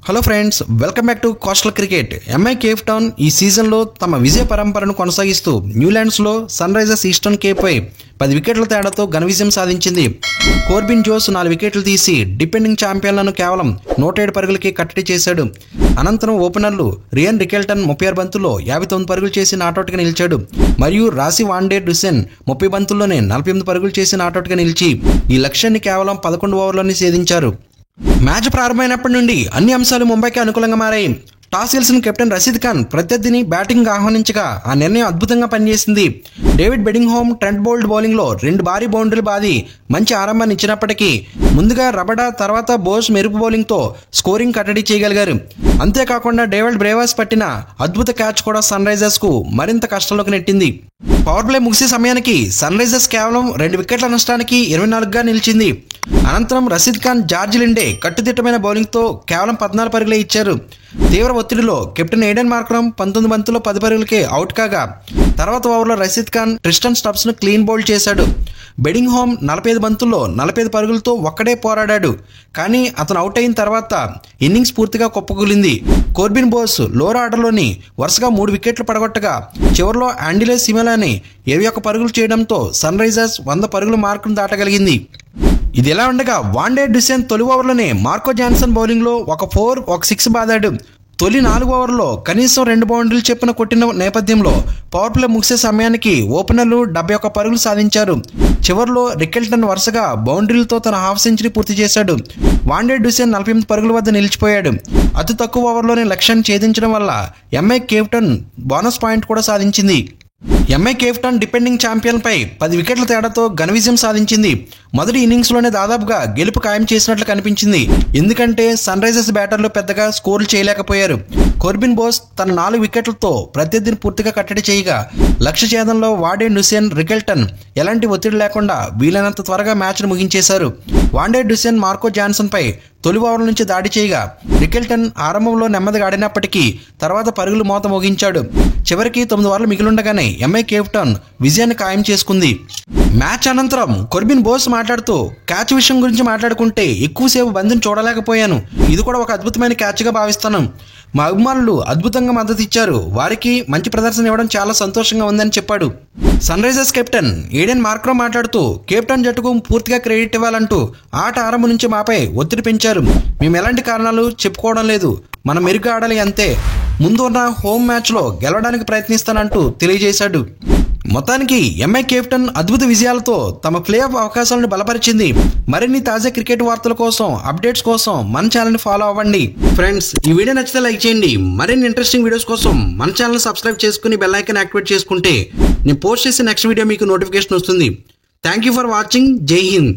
Hello friends, welcome back to coastal cricket. MI Cape town ఈ సీజన్లో తమ విజయ పరంపరను కొనసాగిస్తూ న్యూలాండ్స్లో సన్ రైజర్స్ ఈస్టర్న్ కేప్పై 10 వికెట్ల తేడాతో ఘన విజయం సాధించింది. కోర్బిన్ జోస్ 4 వికెట్లు తీసి డిపెండింగ్ ఛాంపియన్లను కేవలం 107 పరుగులకి కట్టడి చేశాడు. అనంతరం ఓపెనర్లు రియన్ రికెల్టన్ 36 బంతుల్లో 59 పరుగులు చేసి నాటౌట్గా నిలిచాడు. మరియు రాసి వాండే డుసెన్ 30 బంతుల్లోనే 48 పరుగులు చేసి నాటౌట్గా నిలిచి ఈ లక్ష్యాన్ని కేవలం 11 ఓవర్లోనే ఛేదించారు. మ్యాచ్ ప్రారంభమైనప్పటి నుండి అన్ని అంశాలు ముంబైకి అనుకూలంగా మారాయి. టాస్ గెలిచిన కెప్టెన్ రషీద్ ఖాన్ ప్రత్యర్థిని బ్యాటింగ్ ఆహ్వానించగా ఆ నిర్ణయం అద్భుతంగా పనిచేసింది. డేవిడ్ బెడింగ్హామ్, ట్రెంట్ బోల్ట్ బౌలింగ్లో 2 భారీ బౌండరీలు బాది మంచి ఆరంభాన్ని ఇచ్చినప్పటికీ ముందుగా రబడా తర్వాత బోస్ మెరుపు బౌలింగ్తో స్కోరింగ్ కట్టడి చేయగలిగారు. అంతేకాకుండా డేవిడ్ బ్రేవాస్ పట్టిన అద్భుత క్యాచ్ కూడా సన్ రైజర్స్కు మరింత కష్టంలోకి నెట్టింది. పవర్ ప్లే ముగిసే సమయానికి సన్ రైజర్స్ కేవలం 2 వికెట్ల నష్టానికి 24గా నిలిచింది. అనంతరం రషీద్ ఖాన్, జార్జ్ లిండే కట్టుదిట్టమైన బౌలింగ్తో కేవలం 14 పరుగులే ఇచ్చారు. తీవ్ర ఒత్తిడిలో కెప్టెన్ ఎయిడెన్ మార్క్రమ్ 19 బంతుల్లో 10 పరుగులకే అవుట్ కాగా తర్వాత ఓవర్లో రషీద్ ఖాన్ ట్రిస్టన్ స్టబ్స్ను క్లీన్ బౌల్డ్ చేశాడు. బెడింగ్హామ్ 45 బంతుల్లో 45 పరుగులతో ఒక్కడే పోరాడాడు. కానీ అతను అవుట్ అయిన తర్వాత ఇన్నింగ్స్ పూర్తిగా కుప్పకూలింది. కోర్బిన్ బోస్ లోరా ఆర్డర్లోని వరుసగా 3 వికెట్లు పడగొట్టగా చివరిలో ఆండిలే సిమెలాని 21 పరుగులు చేయడంతో సన్ రైజర్స్ 100 పరుగుల మార్కును దాటగలిగింది. ఇది ఎలా ఉండగా వాండే డుసెన్ తొలి ఓవర్లోనే మార్కో జాన్సన్ బౌలింగ్లో ఒక 4, ఒక 6 బాదాడు. తొలి 4 ఓవర్లో కనీసం 2 బౌండరీలు చెప్పున కొట్టిన నేపథ్యంలో పవర్ ప్లే ముగిసే సమయానికి ఓపెనర్లు 71 పరుగులు సాధించారు. చివరిలో రికెల్టన్ వరుసగా బౌండరీలతో తన హాఫ్ సెంచరీ పూర్తి చేశాడు. వాండే డుసెన్ 48 పరుగుల వద్ద నిలిచిపోయాడు. అతి తక్కువ ఓవర్లోనే లక్ష్యాన్ని ఛేదించడం వల్ల MI Cape town bonus point కూడా సాధించింది. ఎంఐ కేప్ టౌన్ డిపెండింగ్ ఛాంపియన్పై 10 వికెట్ల తేడాతో ఘన విజయం సాధించింది. మొదటి ఇన్నింగ్స్లోనే దాదాపుగా గెలుపు ఖాయం చేసినట్లు కనిపించింది. ఎందుకంటే సన్ రైజర్స్ బ్యాటర్లు పెద్దగా స్కోర్లు చేయలేకపోయారు. కోర్బిన్ బోస్ తన 4 వికెట్లతో ప్రత్యర్థిని పూర్తిగా కట్టడి చేయగా లక్ష్య ఛేదంలో వాండే డుసెన్, రికెల్టన్ ఎలాంటి ఒత్తిడి లేకుండా వీలైనంత త్వరగా మ్యాచ్ను ముగించేశారు. వాండే డుసెన్ మార్కో జాన్సన్పై తొలి ఓవర్ల నుంచి దాడి చేయగా రికెల్టన్ ఆరంభంలో నెమ్మదిగా ఆడినప్పటికీ తర్వాత పరుగులు మోత మోగించాడు. చివరికి 9 ఓవర్లు మిగిలుండగానే ఎంఐ కేప్ టౌన్ విజయాన్ని ఖాయం చేసుకుంది. మ్యాచ్ అనంతరం కోర్బిన్ బోస్ మాట్లాడుతూ, క్యాచ్ విషయం గురించి మాట్లాడుకుంటే ఎక్కువసేపు బంతిని చూడలేకపోయాను. ఇది కూడా ఒక అద్భుతమైన క్యాచ్గా భావిస్తాను. మా అభిమానులు అద్భుతంగా మద్దతు ఇచ్చారు. వారికి మంచి ప్రదర్శన ఇవ్వడం చాలా సంతోషంగా ఉందని చెప్పాడు. Sunrisers captain Aiden Markram మాట్లాడుతూ, కేప్ టౌన్ జట్టుకు పూర్తిగా క్రెడిట్ ఇవ్వాలంటూ ఆట ఆరంభం నుంచి మాపై ఒత్తిడి పెంచారు. మేము ఎలాంటి కారణాలు చెప్పుకోవడం లేదు, మనం మెరుగ్గా ఆడాలి అంతే. ముందు ఉన్న హోమ్ మ్యాచ్లో గెలవడానికి ప్రయత్నిస్తానంటూ తెలియజేశాడు. మొత్తానికి ఎంఐ కేప్ టౌన్ అద్భుత విజయాలతో తమ ప్లే ఆఫ్ అవకాశాలను బలపరిచింది. మరిన్ని తాజా క్రికెట్ వార్తల కోసం, అప్డేట్స్ కోసం మన ఛానల్ని ఫాలో అవ్వండి. ఫ్రెండ్స్, ఈ వీడియో నచ్చితే లైక్ చేయండి. మరిన్ని ఇంట్రెస్టింగ్ వీడియోస్ కోసం మన ఛానల్ సబ్స్క్రైబ్ చేసుకుని బెల్ ఐకాన్ యాక్టివేట్ చేసుకుంటే నేను పోస్ట్ చేసే నెక్స్ట్ వీడియో మీకు నోటిఫికేషన్ వస్తుంది. Thank you for watching. జై హింద్.